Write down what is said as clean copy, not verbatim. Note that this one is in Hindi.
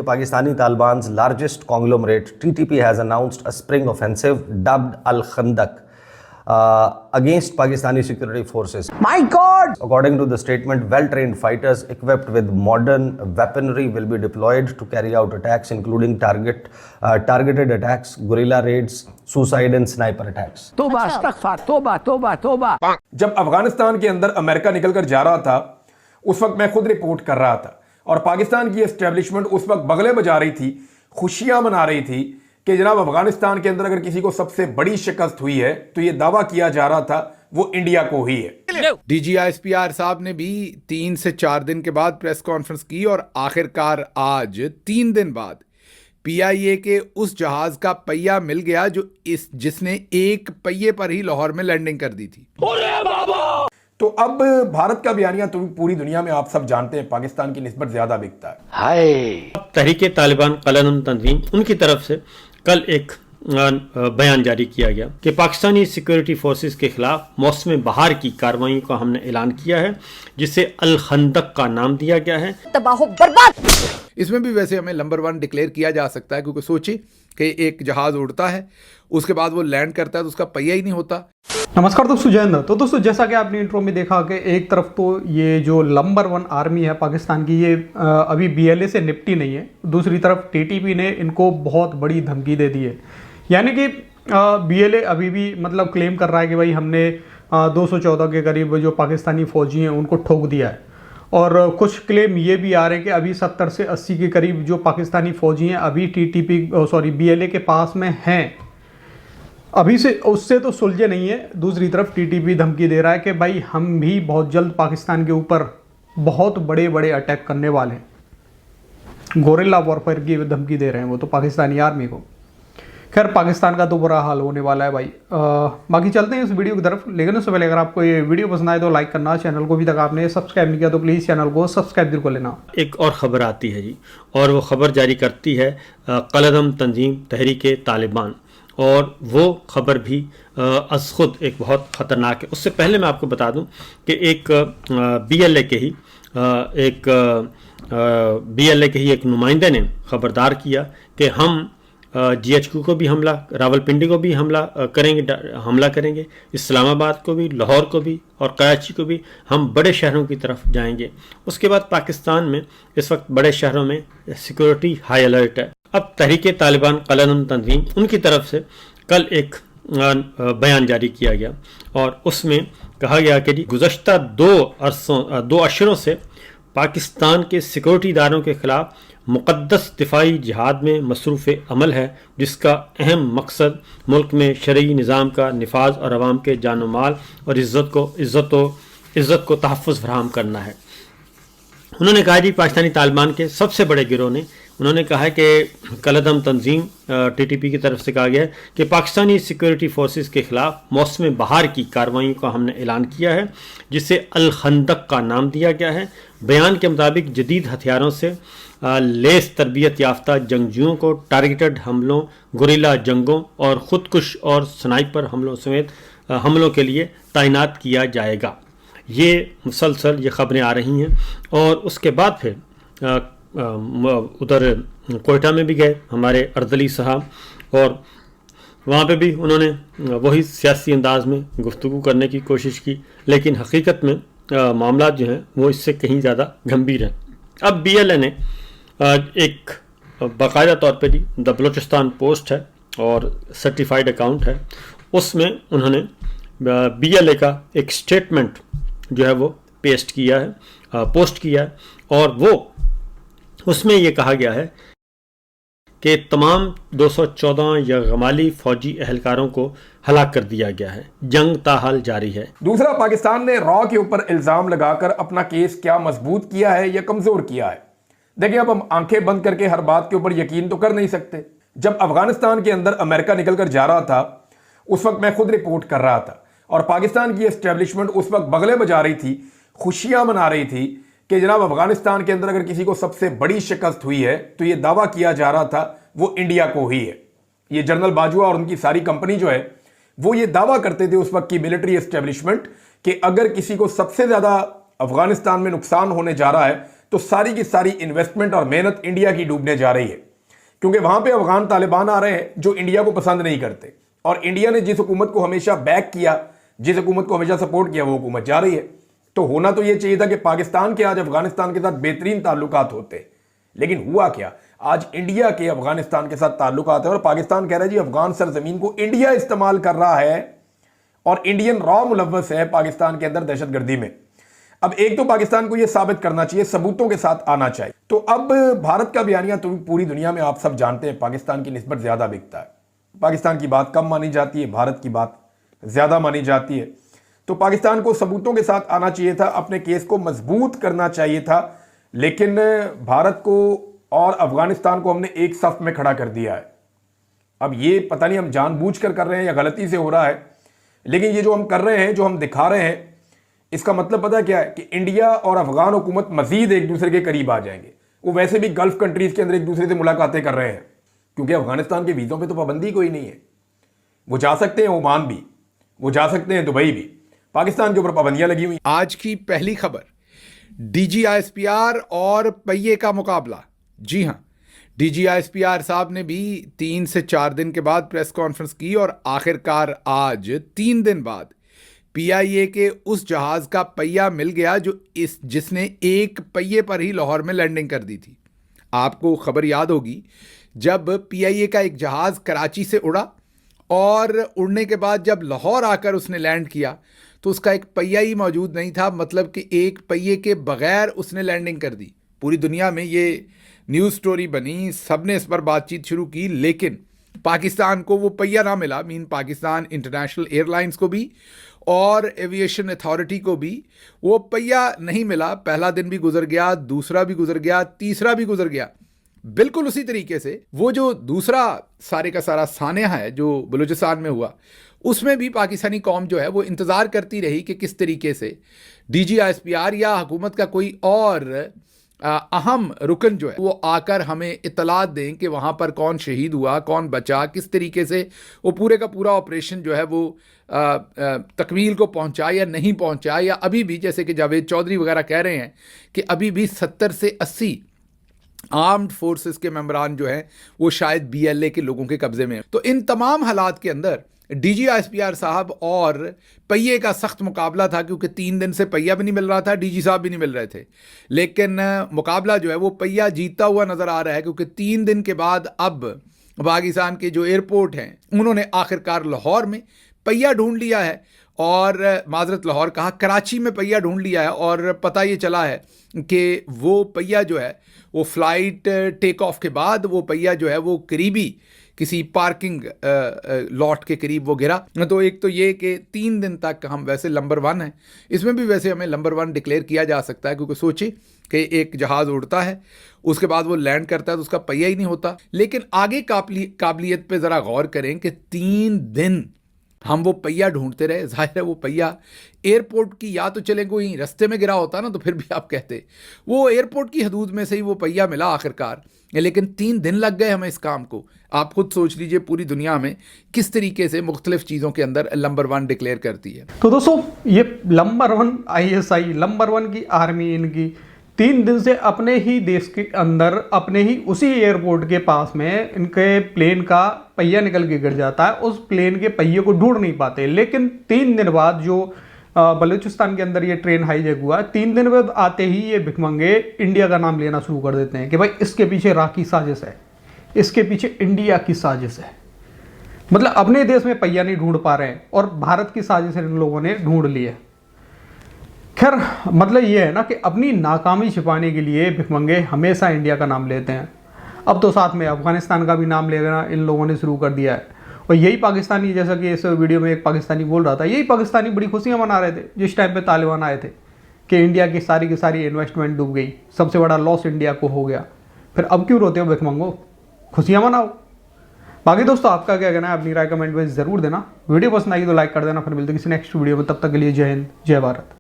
Pakistani Taliban's largest conglomerate, TTP, has announced a spring offensive dubbed Al-Khandaq against Pakistani security forces. My God! According to the statement, well-trained fighters equipped with modern weaponry will be deployed to carry out attacks, including targeted attacks, guerrilla raids, suicide and sniper attacks. तोबा अस्तगफार, तोबा तोबा तोबा। जब अफगानिस्तान के अंदर अमेरिका निकलकर जा रहा था, उस वक्त मैं खुद रिपोर्ट कर रहा था और पाकिस्तान की एस्टेब्लिशमेंट उस वक्त बगले बजा रही थी, खुशियां मना रही थी कि जनाब अफगानिस्तान के अंदर अगर किसी को सबसे बड़ी शिकस्त हुई है तो ये दावा किया जा रहा था वो इंडिया को ही है। DGISPR साहब ने भी 3 से 4 दिन के बाद प्रेस कॉन्फ्रेंस की और आखिरकार आज 3 दिन बाद PIA के उस जहाज का पहिया मिल गया जिसने एक पहिए पर ही लाहौर में लैंडिंग कर दी थी। तो अब भारत का बयानिया तो पूरी दुनिया में आप सब जानते हैं पाकिस्तान की निस्बत ज्यादा बिकता है। अब तहरीके तालिबान कलदम तंजीम उनकी तरफ से कल एक बयान जारी किया गया कि पाकिस्तानी सिक्योरिटी फोर्सेस के खिलाफ मौसम बहार की कार्रवाई का हमने ऐलान किया है, जिसे अल खंदक का नाम दिया गया है। तबाह बर्बाद। इसमें भी वैसे हमें नंबर 1 डिक्लेयर किया जा सकता है, क्योंकि सोचिए कि एक जहाज उड़ता है, उसके बाद वो लैंड करता है तो उसका पहिया ही नहीं होता। नमस्कार दोस्तों, जय हिंद। तो दोस्तों, जैसा कि आपने इंट्रो में देखा कि एक तरफ तो ये जो नंबर 1 आर्मी है पाकिस्तान की, ये अभी BLA से निपटी नहीं है। दूसरी तरफ TTP ने इनको बहुत बड़ी धमकी दे दी है। यानी कि BLA अभी भी मतलब क्लेम कर रहा है कि भाई हमने 214 के करीब जो पाकिस्तानी फौजी हैं उनको ठोक दिया है। और कुछ क्लेम ये भी आ रहे हैं कि अभी 70 से 80 के करीब जो पाकिस्तानी फौजी हैं अभी BLA के पास में हैं। अभी से उससे तो सुलझे नहीं है। दूसरी तरफ TTP धमकी दे रहा है कि भाई हम भी बहुत जल्द पाकिस्तान के ऊपर बहुत बड़े बड़े अटैक करने वाले हैं। गोरिल्ला वॉरफेयर की धमकी दे रहे हैं वो तो पाकिस्तानी आर्मी को। खैर, पाकिस्तान का तो बुरा हाल होने वाला है भाई। बाकी चलते हैं इस वीडियो की तरफ, लेकिन उससे पहले अगर आपको ये वीडियो पसंद आए तो लाइक करना, चैनल को भी तक आपने सब्सक्राइब नहीं किया तो प्लीज़ चैनल को सब्सक्राइब जरूर कर लेना। एक और ख़बर आती है जी, और वो ख़बर जारी करती है कलदम तंजीम तहरीके तालिबान, और वो ख़बर भी अज़ खुद एक बहुत ख़तरनाक है। उससे पहले मैं आपको बता दूं कि एक BLA के ही एक नुमाइंदे ने ख़बरदार किया कि हम GHQ को भी हमला, रावलपिंडी को भी हमला करेंगे, इस्लामाबाद को भी, लाहौर को भी और कराची को भी। हम बड़े शहरों की तरफ जाएंगे। उसके बाद पाकिस्तान में इस वक्त बड़े शहरों में सिक्योरिटी हाई अलर्ट है। अब तहरीके तालिबान कलदम तंजीम उनकी तरफ से कल एक बयान जारी किया गया और उसमें कहा गया कि गुज़श्ता 2 अशरों से पाकिस्तान के सिक्योरिटी इदारों के खिलाफ मुक़द्दस दिफाई जिहाद में मसरूफ़ अमल है, जिसका अहम मकसद मुल्क में शरई निज़ाम का निफाज और अवाम के जान माल और इज़्ज़त को तहफ़्फ़ुज़ फराहम करना है। उन्होंने कहा जी, पाकिस्तानी तालिबान के सबसे बड़े गिरोह ने उन्होंने कहा है कि कलदम तंजीम TTP की तरफ से कहा गया है कि पाकिस्तानी सिक्योरिटी फोर्सेस के खिलाफ मौसम बहार की कार्रवाई का हमने ऐलान किया है, जिसे अल खंदक का नाम दिया गया है। बयान के मुताबिक जदीद हथियारों से लेस तरबियत याफ्ता जंगजुओं को टारगेटेड हमलों, गुरिल्ला जंगों और ख़ुदकुश और स्नाइपर हमलों समेत हमलों के लिए तैनात किया जाएगा। ये मुसलसल ये ख़बरें आ रही हैं। और उसके बाद फिर उधर कोयटा में भी गए हमारे अर्दली साहब, और वहाँ पे भी उन्होंने वही सियासी अंदाज में गुफ्तगू करने की कोशिश की, लेकिन हकीकत में मामला जो हैं वो इससे कहीं ज़्यादा गंभीर हैं। अब BLA ने एक बाकायदा तौर पे द बलूचिस्तान पोस्ट है और सर्टिफाइड अकाउंट है, उसमें उन्होंने BLA का एक स्टेटमेंट जो है वो पोस्ट किया है और वो उसमें ये कहा गया है कि तमाम 214 या गमाली फौजी एहलकारों को हलाक कर दिया गया है। जंग ताहाल जारी है। दूसरा, पाकिस्तान ने रॉ के ऊपर इल्जाम लगाकर अपना केस क्या मजबूत किया है या कमजोर किया है। देखिए, अब हम आंखें बंद करके हर बात के ऊपर यकीन तो कर नहीं सकते। जब अफगानिस्तान के अंदर अमेरिका निकलकर जा रहा था, उस वक्त मैं खुद रिपोर्ट कर रहा था और पाकिस्तान की एस्टेब्लिशमेंट उस वक्त बगले बजा रही थी, खुशियां मना रही थी कि जनाब अफगानिस्तान के अंदर अगर किसी को सबसे बड़ी शिकस्त हुई है तो ये दावा किया जा रहा था वो इंडिया को ही है। ये जनरल बाजवा और उनकी सारी कंपनी जो है वो ये दावा करते थे उस वक्त की मिलिट्री एस्टेब्लिशमेंट कि अगर किसी को सबसे ज्यादा अफगानिस्तान में नुकसान होने जा रहा है तो सारी की सारी इन्वेस्टमेंट और मेहनत इंडिया की डूबने जा रही है, क्योंकि वहां पे अफगान तालिबान आ रहे हैं जो इंडिया को पसंद नहीं करते, और इंडिया ने जिस हुकूमत को हमेशा बैक किया, जिस हुकूमत को हमेशा सपोर्ट किया, वो हुकूमत जा रही है। तो होना तो ये चाहिए था कि पाकिस्तान के आज अफगानिस्तान के साथ बेहतरीन ताल्लुकात होते, लेकिन हुआ क्या, आज इंडिया के अफगानिस्तान के साथ ताल्लुकात है और पाकिस्तान कह रहा है जी अफगान सरजमीन को इंडिया इस्तेमाल कर रहा है और इंडियन रॉ मुलव्वस है पाकिस्तान के अंदर दहशतगर्दी में। अब एक तो पाकिस्तान को यह साबित करना चाहिए, सबूतों के साथ आना चाहिए। तो अब भारत का बयानिया तो पूरी दुनिया में आप सब जानते हैं पाकिस्तान की निस्बत ज्यादा बिकता है, पाकिस्तान की बात कम मानी जाती है, भारत की बात ज्यादा मानी जाती है। तो पाकिस्तान को सबूतों के साथ आना चाहिए था, अपने केस को मजबूत करना चाहिए था, लेकिन भारत को और अफगानिस्तान को हमने एक सफ में खड़ा कर दिया है। अब ये पता नहीं हम जानबूझकर कर रहे हैं या गलती से हो रहा है, लेकिन ये जो हम कर रहे हैं, जो हम दिखा रहे हैं, इसका मतलब पता क्या है कि इंडिया और अफगान हुकूमत मजीद एक दूसरे के करीब आ जाएंगे। वो वैसे भी गल्फ कंट्रीज के अंदर एक दूसरे से मुलाकातें कर रहे हैं, क्योंकि अफगानिस्तान के वीज़ों पे तो पाबंदी कोई नहीं है। वो जा सकते हैं ओमान भी, वो जा सकते हैं दुबई भी, पाकिस्तान के ऊपर पाबंदियां लगी हुई। आज की पहली खबर, DGISPR और पहिए का मुकाबला। जी हां, DGISPR साहब ने भी 3 से 4 दिन के बाद प्रेस कॉन्फ्रेंस की और आखिरकार आज 3 दिन बाद PIA के उस जहाज का पहिया मिल गया जिसने एक पहिए पर ही लाहौर में लैंडिंग कर दी थी। आपको खबर याद होगी, जब PIA का एक जहाज कराची से उड़ा और उड़ने के बाद जब लाहौर आकर उसने लैंड किया तो उसका एक पहिया ही मौजूद नहीं था, मतलब कि एक पहिए के बगैर उसने लैंडिंग कर दी। पूरी दुनिया में ये न्यूज़ स्टोरी बनी, सबने इस पर बातचीत शुरू की, लेकिन पाकिस्तान को वो पहिया ना मिला। पाकिस्तान इंटरनेशनल एयरलाइंस को भी और एविएशन अथॉरिटी को भी वो पहिया नहीं मिला। पहला दिन भी गुजर गया, दूसरा भी गुजर गया, तीसरा भी गुजर गया। बिल्कुल उसी तरीके से वो जो दूसरा सारे का सारा सानिया है जो बलूचिस्तान में हुआ, उसमें भी पाकिस्तानी कौम जो है वो इंतज़ार करती रही कि किस तरीके से DGISPR या हुकूमत का कोई और अहम रुकन जो है वो आकर हमें इतलात दें कि वहाँ पर कौन शहीद हुआ, कौन बचा, किस तरीके से वो पूरे का पूरा ऑपरेशन जो है वो तकमील को पहुँचा या नहीं पहुँचा, या अभी भी जैसे कि जावेद चौधरी वगैरह कह रहे हैं कि अभी भी 70 से 80 आर्म्ड फोर्सेस के मेंबरान जो हैं वो शायद BLA के लोगों के कब्जे में हैं। तो इन तमाम हालात के अंदर DGISPR साहब और पहिए का सख्त मुकाबला था, क्योंकि 3 दिन से पहिया भी नहीं मिल रहा था, DG साहब भी नहीं मिल रहे थे। लेकिन मुकाबला जो है वो पहिया जीतता हुआ नज़र आ रहा है, क्योंकि 3 दिन के बाद अब पाकिस्तान के जो एयरपोर्ट हैं उन्होंने आखिरकार लाहौर में पहिया ढूंढ लिया है, और माजरत लाहौर कहा, कराची में पहिया ढूंढ लिया है। और पता ये चला है कि वो पहिया जो है वो फ़्लाइट टेक ऑफ के बाद वो पहिया जो है वो करीबी किसी पार्किंग लॉट के करीब वो गिरा। तो एक तो ये कि 3 दिन तक हम वैसे नंबर 1 हैं, इसमें भी वैसे हमें नंबर 1 डिक्लेयर किया जा सकता है, क्योंकि सोचिए कि एक जहाज़ उड़ता है, उसके बाद वो लैंड करता है तो उसका पहिया ही नहीं होता। लेकिन आगे काबिलियत पे ज़रा गौर करें कि 3 दिन हम वो पहिया ढूंढते रहे। जाहिर है वो पहिया एयरपोर्ट की, या तो चले कोई रास्ते में गिरा होता ना तो फिर भी आप कहते, वो एयरपोर्ट की हदूद में से ही वो पहिया मिला आखिरकार। लेकिन 3 दिन लग गए हमें इस काम को। आप खुद सोच लीजिए पूरी दुनिया में किस तरीके से मुख्तलिफ चीज़ों के अंदर नंबर 1 डिक्लेयर करती है। तो दोस्तों ये नंबर 1 ISI, नंबर 1 की आर्मी इनकी 3 दिन से अपने ही देश के अंदर, अपने ही उसी एयरपोर्ट के पास में इनके प्लेन का पहिया निकल के गिर जाता है। उस प्लेन के पहिए को ढूंढ नहीं पाते। लेकिन 3 दिन बाद जो बलूचिस्तान के अंदर ये ट्रेन हाईजैक हुआ, 3 दिन बाद आते ही ये भिखमंगे इंडिया का नाम लेना शुरू कर देते हैं कि भाई इसके पीछे राखी साजिश है, इसके पीछे इंडिया की साजिश है। मतलब अपने देश में पहिया नहीं ढूंढ पा रहे हैं और भारत की साजिश इन लोगों ने ढूंढ ली है। खैर मतलब ये है ना कि अपनी नाकामी छिपाने के लिए भिखमंगे हमेशा इंडिया का नाम लेते हैं। अब तो साथ में अफगानिस्तान का भी नाम लेना इन लोगों ने शुरू कर दिया है। और यही पाकिस्तानी, जैसा कि इस वीडियो में एक पाकिस्तानी बोल रहा था, यही पाकिस्तानी बड़ी खुशियां मना रहे थे जिस टाइम पे तालिबान आए थे कि इंडिया की सारी इन्वेस्टमेंट डूब गई, सबसे बड़ा लॉस इंडिया को हो गया। फिर अब क्यों रोते हो भिखमंगो, खुशियां मनाओ। बाकी दोस्तों आपका क्या कहना है, अपनी राय कमेंट में ज़रूर देना। वीडियो पसंद आई तो लाइक कर देना। फिर मिलते हैं किसी नेक्स्ट वीडियो में, तब तक के लिए जय हिंद, जय भारत।